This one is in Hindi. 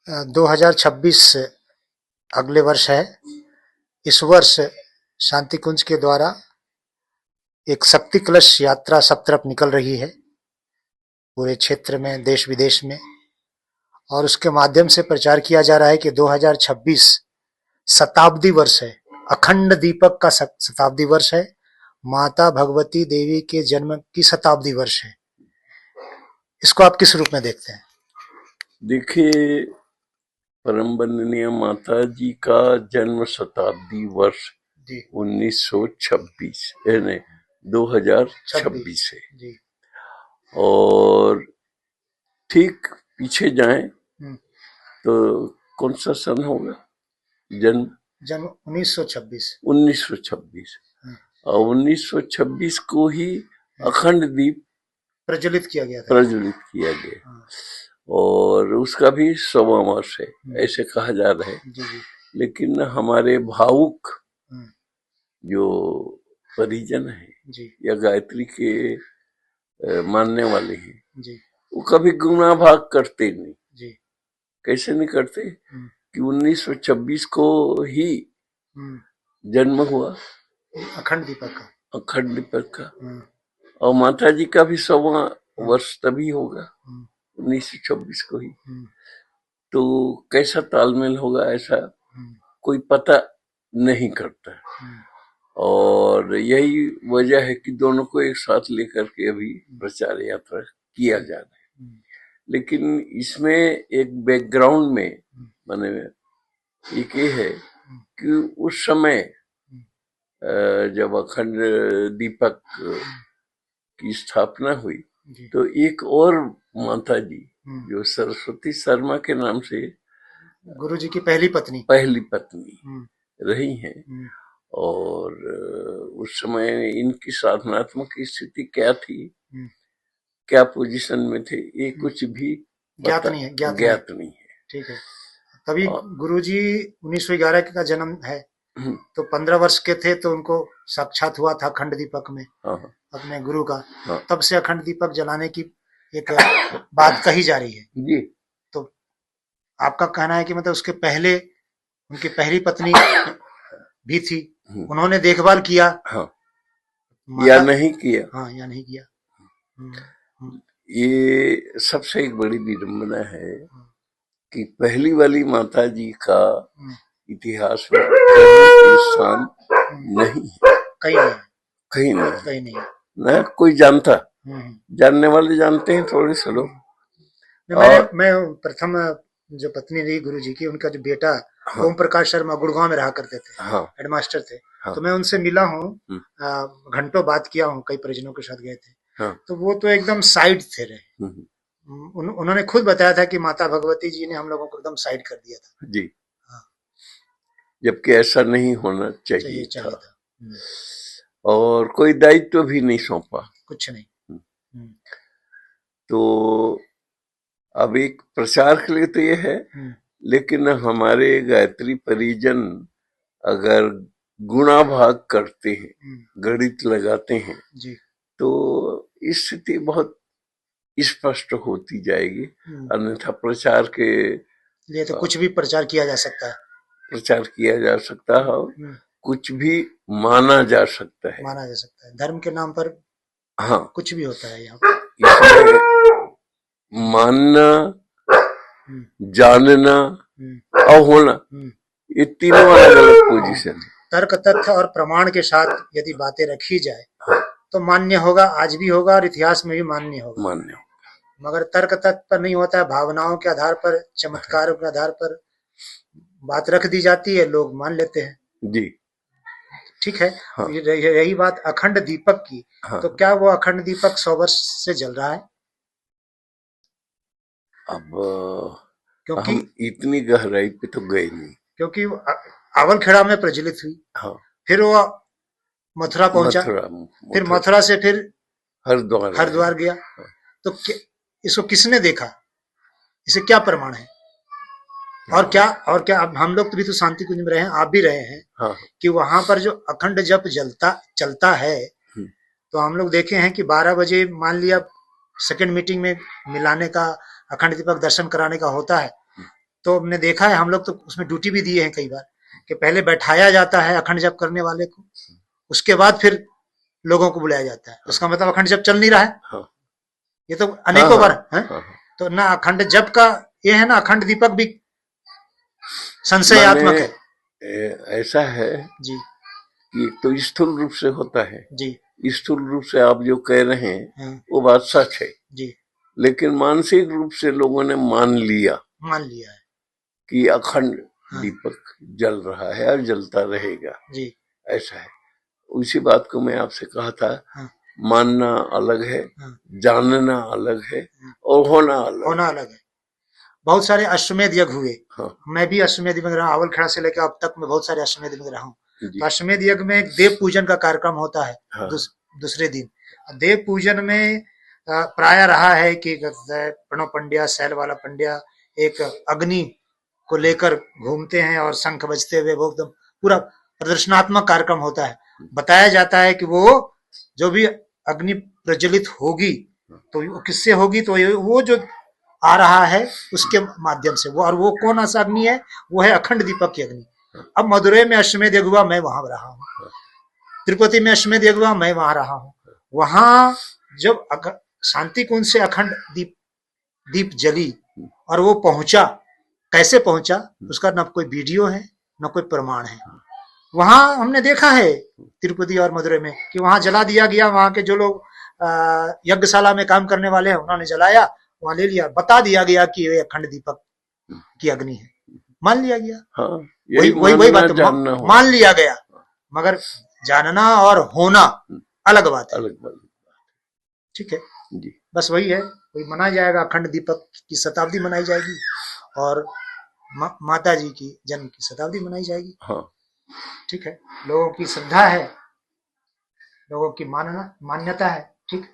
2026 अगले वर्ष है। इस वर्ष शांति कुंज के द्वारा एक शक्ति कलश यात्रा सब तरफ निकल रही है, पूरे क्षेत्र में, देश विदेश में, और उसके माध्यम से प्रचार किया जा रहा है कि 2026 शताब्दी वर्ष है, अखंड दीपक का शताब्दी वर्ष है, माता भगवती देवी के जन्म की शताब्दी वर्ष है। इसको आप किस रूप में देखते हैं? देखिए, परम वंदनीय माता जी का जन्म शताब्दी वर्ष 1926 यानी 2026 है। और ठीक पीछे जाएं तो कौन सा सन होगा? जन्म 1926। और 1926 को ही अखंड दीप प्रज्वलित किया गया। और उसका भी 100वां वर्ष है, ऐसे कहा जा रहा है। लेकिन हमारे भावुक जो परिजन है या गायत्री के मानने वाले हैं, वो कभी गुणा भाग करते नहीं। कैसे नहीं करते कि 1926 को ही जन्म हुआ अखंड दीपक का, और माता जी का भी 100वां वर्ष तभी होगा 1926 को ही। तो कैसा तालमेल होगा, ऐसा कोई पता नहीं करता। और यही वजह है कि दोनों को एक साथ लेकर के अभी प्रचार यात्रा किया जा रहा है। लेकिन इसमें एक बैकग्राउंड में माने एक ये है कि उस समय जब अखंड दीपक की स्थापना हुई तो एक और माता जी जो सरस्वती शर्मा के नाम से गुरु जी की पहली पत्नी रही हैं। और उस समय इनकी साधनात्मक स्थिति क्या थी, क्या पोजीशन में थे, ये कुछ भी ज्ञात नहीं है। ठीक है। तभी गुरुजी 1911 का जन्म है, तो 15 वर्ष के थे तो उनको साक्षात हुआ था अखंड दीपक में अपने गुरु का। तब से अखंड दीपक जलाने की एक बात कही जा रही है जी। तो आपका कहना है कि मतलब उसके पहले उनकी पहली पत्नी भी थी, उन्होंने देखभाल किया या नहीं किया? या नहीं किया। ये सबसे एक बड़ी विडंबना है कि पहली वाली माता जी का इतिहास में स्थान नहीं है, कहीं नहीं ना कोई जानता। जानने वाले जानते हैं, थोड़े से लोग। मैं प्रथम जो पत्नी रही गुरु जी की, उनका जो बेटा ओम प्रकाश शर्मा गुड़गांव में रहा करते थे, हेडमास्टर थे। तो मैं उनसे मिला हूँ, घंटों बात किया हूँ, कई परिजनों के साथ गए थे। तो वो तो एकदम साइड थे रहे। उन्होंने खुद बताया था कि माता भगवती जी ने हम लोगों को एकदम साइड कर दिया था जी। जबकि ऐसा नहीं होना चाहिए था। और कोई दायित्व भी नहीं सौंपा, कुछ नहीं। तो अब एक प्रचार के लिए तो ये है, लेकिन हमारे गायत्री परिजन अगर गुणा भाग करते हैं, गणित लगाते हैं तो स्थिति बहुत स्पष्ट होती जाएगी। अन्यथा प्रचार के लिए तो कुछ भी प्रचार किया जा सकता है और कुछ भी माना जा सकता है। धर्म के नाम पर कुछ भी होता है यहाँ। इसमें मानना, जानना और होना, ये तीनों अलग अलग पोजीशन है। तर्क, तथ्य और प्रमाण के साथ यदि बातें रखी जाए तो मान्य होगा, आज भी होगा और इतिहास में भी मान्य होगा। मगर तर्क तथ्य पर नहीं होता है, भावनाओं के आधार पर, चमत्कारों के आधार पर बात रख दी जाती है, लोग मान लेते हैं। जी ठीक है। यही बात अखंड दीपक की, तो क्या वो अखंड दीपक 100 वर्ष से जल रहा है? अब क्योंकि हम इतनी गहराई पे तो गए नहीं, क्योंकि अवलखेड़ा में प्रज्वलित हुई, फिर वो मथुरा पहुंचा, फिर मथुरा से फिर हरिद्वार गया। तो इसको किसने देखा? इसे क्या प्रमाण है? और क्या अब हम लोग भी तो शांति कुंज में रहे हैं, आप भी रहे हैं, कि वहां पर जो अखंड जप चलता है, तो हम लोग देखे हैं कि 12 बजे मान लिया सेकंड मीटिंग में मिलाने का, अखंड दीपक दर्शन कराने का होता है, तो हमने देखा है, हम लोग तो उसमें ड्यूटी भी दिए हैं कई बार, कि पहले बैठाया जाता है अखंड जप करने वाले को, उसके बाद फिर लोगों को बुलाया जाता है। उसका मतलब अखंड जप चल नहीं रहा है। हाँ ये तो हाँ अनेकों बार हाँ है। हाँ। तो ना अखंड जप का ये है, ना अखंड दीपक भी माने संशयात्मक है। ऐसा है जी कि तो स्थूल रूप से होता है, जी स्थूल रूप से आप जो कह रहे हैं हाँ, वो बात सच है, जी लेकिन मानसिक रूप से लोगों ने मान लिया मान लिया है। कि अखंड हाँ, दीपक जल रहा है और जलता रहेगा, जी ऐसा है। उसी बात को मैं आपसे कहा था, हाँ, मानना अलग है, हाँ, जानना अलग है हाँ, और होना अलग होना है। अलग है। बहुत सारे अश्वमेध यज्ञ हुए। हाँ मैं भी अश्वमेध यज्ञ में रहा, अव्वल खड़ा से लेकर अब तक मैं बहुत सारे अश्वमेध यज्ञ में रहा हूँ। जी तो अश्वमेध यज्ञ में एक देव पूजन का कार्यक्रम होता है। हाँ दूसरे दिन देव पूजन में प्राय रहा है कि प्रणव पंड्या, सैल वाला पंड्या एक अग्नि को लेकर घूमते हैं और शंख बजते हुए वो एकदम पूरा प्रदर्शनात्मक कार्यक्रम होता है। बताया जाता है कि वो जो भी अग्नि प्रज्वलित होगी तो वो किससे होगी, तो वो जो आ रहा है उसके माध्यम से वो, और वो कौन सा अग्नि है, वो है अखंड दीपक की अग्नि। अब मदुरई में अश्वमेध यज्ञ हुआ, मैं वहां रहा हूँ। तिरुपति में अश्वमेध यज्ञ हुआ, मैं वहां रहा हूँ। वहां जब शांति कुंज से अखंड दीप जली और वो पहुंचा, कैसे पहुंचा उसका न कोई वीडियो है न कोई प्रमाण है। वहां हमने देखा है तिरुपति और मदुरई में कि वहां जला दिया गया, वहां के जो लोग यज्ञशाला में काम करने वाले हैं उन्होंने जलाया, वहां ले लिया, बता दिया गया कि ये अखंड दीपक की अग्नि है, मान लिया गया। हाँ, वही यही वही वही मानना बात जानना हो, मान लिया गया, मगर जानना और होना अलग बात है। अलग बात। ठीक है, जी बस वही है, वही मनाया जाएगा। अखंड दीपक की शताब्दी मनाई जाएगी और माता जी की जन्म की शताब्दी मनाई जाएगी। हाँ ठीक है, लोगों की श्रद्धा है, लोगों की मान्यता है। ठीक।